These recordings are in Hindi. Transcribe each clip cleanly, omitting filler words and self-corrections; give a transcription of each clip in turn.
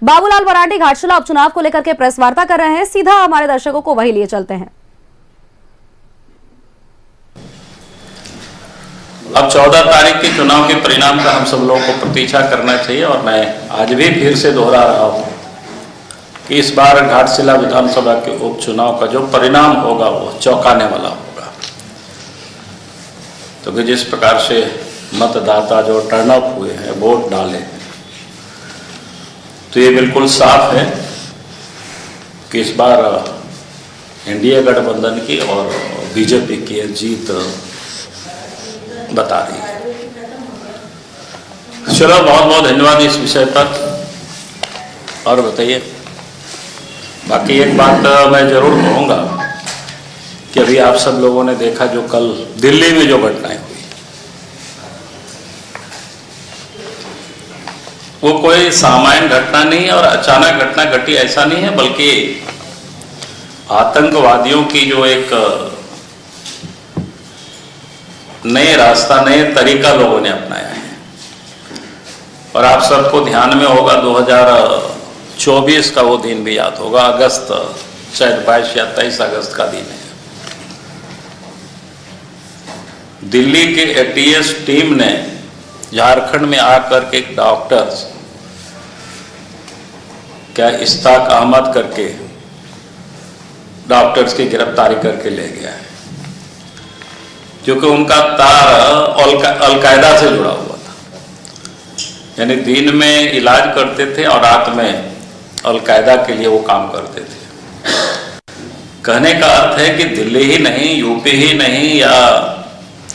बाबूलाल मरांडी घाटशिला उपचुनाव को लेकर के प्रेस वार्ता कर रहे हैं। सीधा हमारे दर्शकों को वही लिए चलते हैं। अब 14 तारीख के चुनाव के परिणाम का हम सब लोगों को प्रतीक्षा करना चाहिए और मैं आज भी फिर से दोहरा रहा हूं कि इस बार घाटशिला विधानसभा के उपचुनाव का जो परिणाम होगा वो चौंकाने वाला होगा। तो कि जिस प्रकार से मतदाता जो टर्नअप हुए हैं, वोट डाले हैं, तो ये बिल्कुल साफ है कि इस बार एनडीए गठबंधन की और बीजेपी की जीत बता रही है। चलो, बहुत बहुत धन्यवाद इस विषय पर। और बताइए, बाकी एक बात मैं जरूर कहूँगा कि अभी आप सब लोगों ने देखा जो कल दिल्ली में जो घटनाएं हुई, वो कोई सामान्य घटना नहीं है और अचानक घटना घटी ऐसा नहीं है, बल्कि आतंकवादियों की जो एक नए रास्ता, नए तरीका लोगों ने अपनाया है। और आप सबको ध्यान में होगा 2024 का वो दिन भी याद होगा, अगस्त, शायद 22 या 23 अगस्त का दिन है। दिल्ली के एटीएस टीम ने झारखंड में आकर के डॉक्टर्स क्या इश्ताक अहमद करके डॉक्टर्स की गिरफ्तारी करके ले गया है, क्योंकि उनका तार अलकायदा से जुड़ा हुआ था। यानी दिन में इलाज करते थे और रात में अलकायदा के लिए वो काम करते थे। कहने का अर्थ है कि दिल्ली ही नहीं, यूपी ही नहीं या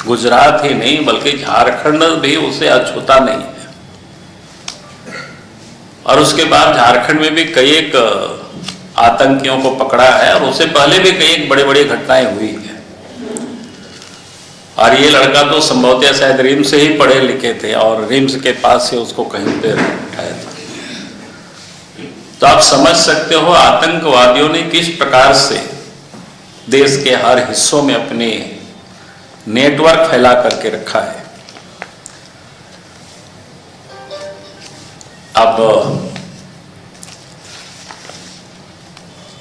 गुजरात ही नहीं, बल्कि झारखंड भी उसे अछूता नहीं है। और उसके बाद झारखंड में भी कई एक आतंकियों को पकड़ा है और उससे पहले भी कई एक बड़ी बड़ी घटनाएं हुई हैं। और ये लड़का तो संभवतः शायद रिम्स से ही पढ़े लिखे थे और रिम्स के पास से उसको कहीं पे उठाया था। तो आप समझ सकते हो आतंकवादियों ने किस प्रकार से देश के हर हिस्सों में अपने नेटवर्क फैला करके रखा है। अब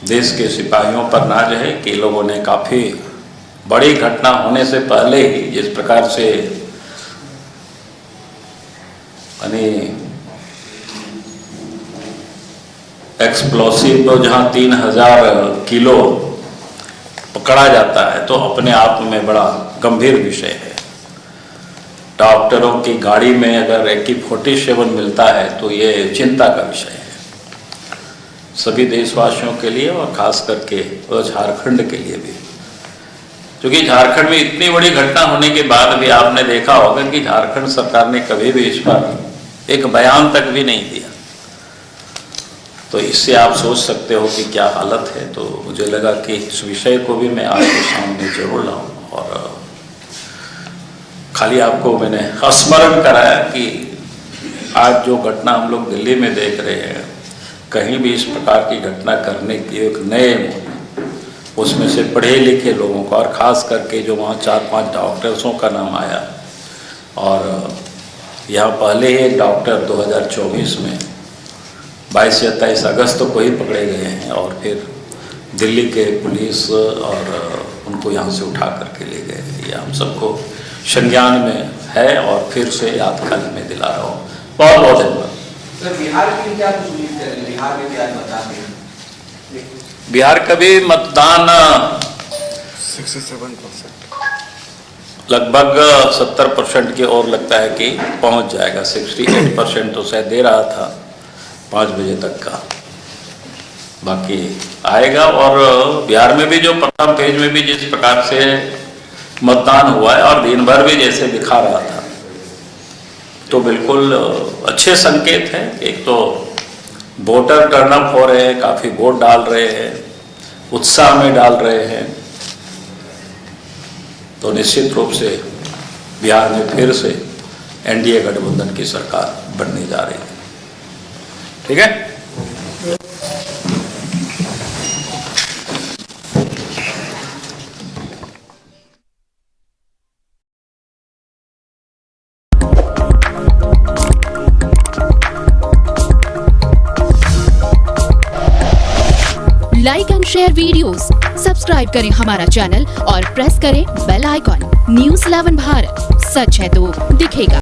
देश के सिपाहियों पर नाज है कि लोगों ने काफी बड़ी घटना होने से पहले ही जिस प्रकार से यानी एक्सप्लोसिव जहां 3000 किलो पकड़ा जाता है, तो अपने आप में बड़ा गंभीर विषय है। डॉक्टरों की गाड़ी में अगर AK-47 मिलता है तो ये चिंता का विषय है सभी देशवासियों के लिए और खास करके झारखंड के लिए भी, क्योंकि झारखंड में इतनी बड़ी घटना होने के बाद भी आपने देखा होगा कि झारखंड सरकार ने कभी भी इस पर एक बयान तक भी नहीं दिया। तो इससे आप सोच सकते हो कि क्या हालत है। तो मुझे लगा कि इस विषय को भी मैं आपके सामने जरूर लाऊं और खाली आपको मैंने स्मरण कराया कि आज जो घटना हम लोग दिल्ली में देख रहे हैं, कहीं भी इस प्रकार की घटना करने की एक नए, उसमें से पढ़े लिखे लोगों का, और ख़ास करके जो वहाँ 4-5 डॉक्टर्सों का नाम आया। और यहाँ पहले ही एक डॉक्टर 2024 में 22 या 23 अगस्त को ही पकड़े गए हैं और फिर दिल्ली के पुलिस और उनको यहाँ से उठा करके ले गए। ये हम सबको संज्ञान में है और फिर से यादगार में दिला रहा हूँ। बहुत बहुत धन्यवाद। बिहार की क्या उम्मीद कर रहे हैं? बिहार में क्या मतदान है? बिहार का भी मतदान 67% लगभग 70% की ओर लगता है कि पहुंच जाएगा। 68% तो शायद दे रहा था 5 बजे तक का, बाकी आएगा। और बिहार में भी जो प्रथम फेज में भी जिस प्रकार से मतदान हुआ है और दिन भर भी जैसे दिखा रहा था, तो बिल्कुल अच्छे संकेत हैं। एक तो वोटर टर्नअप हो रहे हैं, काफ़ी वोट डाल रहे हैं, उत्साह में डाल रहे हैं। तो निश्चित रूप से बिहार में फिर से एनडीए गठबंधन की सरकार बनने जा रही है। ठीक है। Like and share videos, subscribe करें हमारा चैनल और प्रेस करें बेल आइकॉन। News 11 भारत, सच है तो दिखेगा।